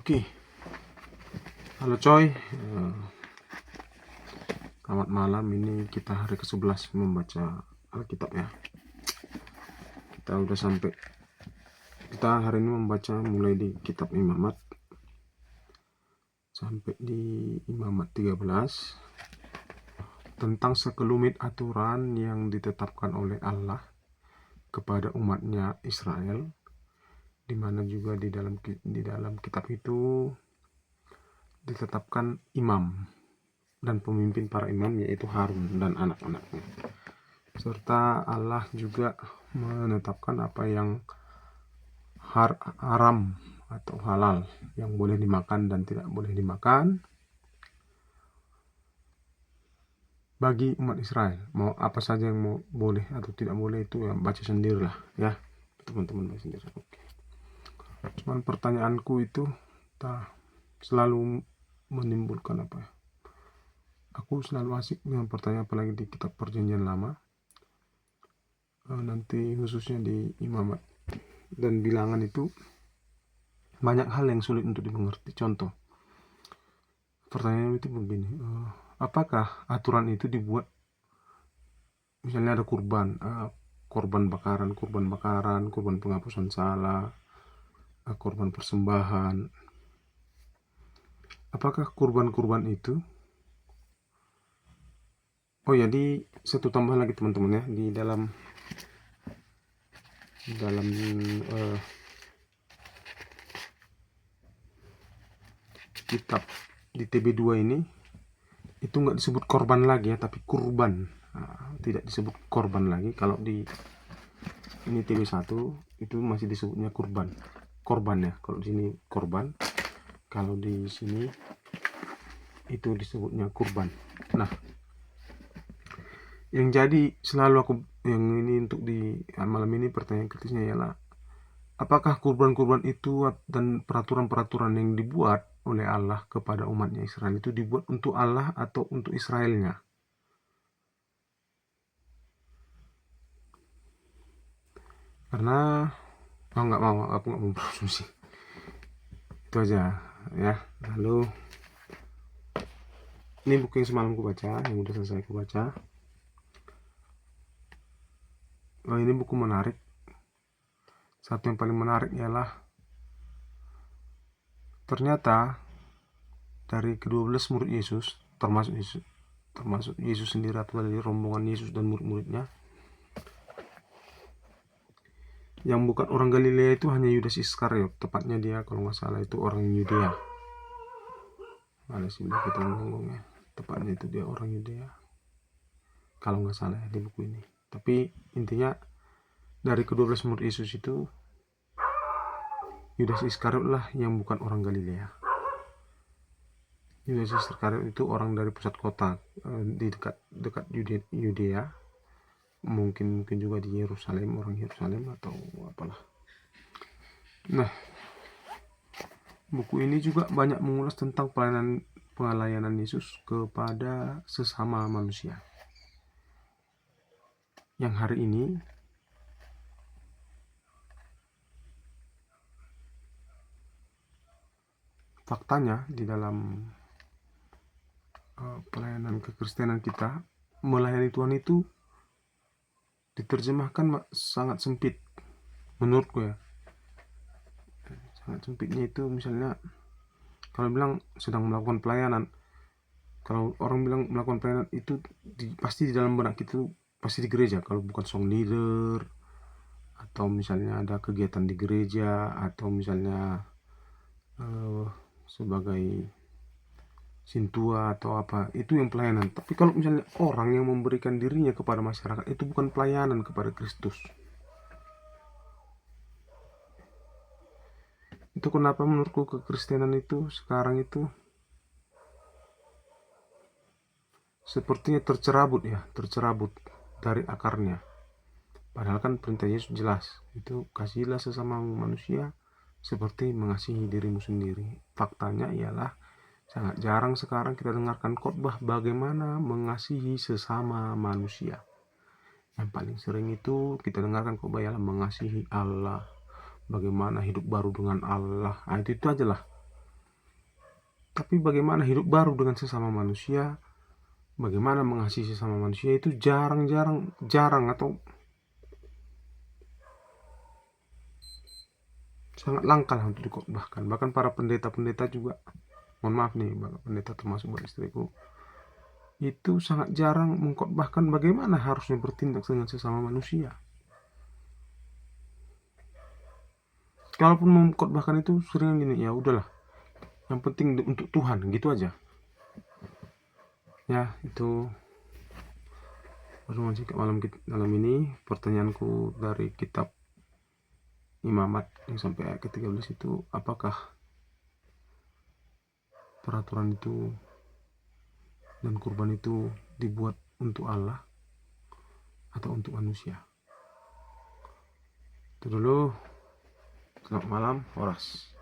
Oke, halo coy. Selamat malam. Ini kita hari ke-11 membaca Alkitab ya. Kita udah sampai. Kita hari ini membaca mulai di kitab Imamat sampai di Imamat 13 tentang sekelumit aturan yang ditetapkan oleh Allah kepada umatnya Israel, di mana juga di dalam kitab itu ditetapkan imam dan pemimpin para imam, yaitu Harun dan anak-anaknya. Serta Allah juga menetapkan apa yang haram atau halal, yang boleh dimakan dan tidak boleh dimakan bagi umat Israel. Mau apa saja yang mau boleh atau tidak boleh itu ya baca sendirilah ya, teman-teman, baca sendiri. Oke. Cuman pertanyaanku itu selalu menimbulkan apa ya? Aku selalu asik dengan pertanyaan, apalagi di kitab Perjanjian Lama, nanti khususnya di Imamat dan Bilangan itu banyak hal yang sulit untuk dimengerti. Contoh, pertanyaan itu begini, apakah aturan itu dibuat, misalnya ada korban bakaran, korban penghapusan salah, korban persembahan. Apakah kurban-kurban itu, jadi satu tambahan lagi teman-teman ya, di dalam kitab di TB2 ini itu nggak disebut korban lagi ya, tapi kurban. Tidak disebut korban lagi. Kalau di ini TB1 itu masih disebutnya korban ya. Kalau di sini korban, kalau di sini itu disebutnya kurban. Nah, yang jadi selalu aku yang ini untuk di malam ini, pertanyaan kritisnya ialah apakah kurban-kurban itu dan peraturan-peraturan yang dibuat oleh Allah kepada umatnya Israel itu dibuat untuk Allah atau untuk Israelnya? Karena aku nggak mau berasumsi. Itu aja ya. Lalu ini buku yang semalam aku baca, yang udah selesai aku baca. Ini buku menarik. Satu yang paling menarik ialah ternyata dari ke-12 murid Yesus, termasuk Yesus sendiri atau dari rombongan Yesus dan murid-muridnya, yang bukan orang Galilea itu hanya Yudas Iskariot. Tepatnya dia, kalau nggak salah, itu orang Yudea. Ada sini kita ngomongnya, tepatnya itu dia orang Yudea, kalau nggak salah ya, di buku ini. Tapi intinya dari ke-12 murid Yesus itu Yudas Iskariot lah yang bukan orang Galilea. Yudas Iskariot itu orang dari pusat kota, di dekat Yudea, mungkin juga di Yerusalem, orang Yerusalem atau apalah. Nah, buku ini juga banyak mengulas tentang pelayanan Yesus kepada sesama manusia, yang hari ini faktanya di dalam pelayanan kekristenan kita, melayani Tuhan itu diterjemahkan sangat sempit menurutku ya. Sangat sempitnya itu, misalnya kalau bilang sedang melakukan pelayanan, kalau orang bilang melakukan pelayanan itu pasti di dalam benak itu pasti di gereja. Kalau bukan song leader, atau misalnya ada kegiatan di gereja, atau misalnya sebagai sintua atau apa, itu yang pelayanan. Tapi kalau misalnya orang yang memberikan dirinya kepada masyarakat, itu bukan pelayanan kepada Kristus. Itu kenapa menurutku kekristenan itu sekarang itu sepertinya tercerabut dari akarnya. Padahal kan perintah Yesus jelas, itu kasihilah sesama manusia seperti mengasihi dirimu sendiri. Faktanya ialah sangat jarang sekarang kita dengarkan khotbah bagaimana mengasihi sesama manusia. Yang paling sering itu kita dengarkan khotbah ialah mengasihi Allah, bagaimana hidup baru dengan Allah. Itu aja lah. Tapi bagaimana hidup baru dengan sesama manusia, bagaimana mengasihi sesama manusia itu jarang atau sangat langka lah untuk dikhotbahkan. Bahkan para pendeta-pendeta juga, mohon maaf nih, pendeta termasuk buat istriku, itu sangat jarang mengkhotbahkan bagaimana harusnya bertindak dengan sesama manusia. Kalaupun mengkhotbahkan itu sering gini, ya udahlah, yang penting untuk Tuhan, gitu aja. Ya, itu pertemuan singkat malam ini. Pertanyaanku dari kitab Imamat yang sampai ayat ke-13 itu, apakah peraturan itu dan kurban itu dibuat untuk Allah atau untuk manusia? Itu dulu. Selamat malam, Horas.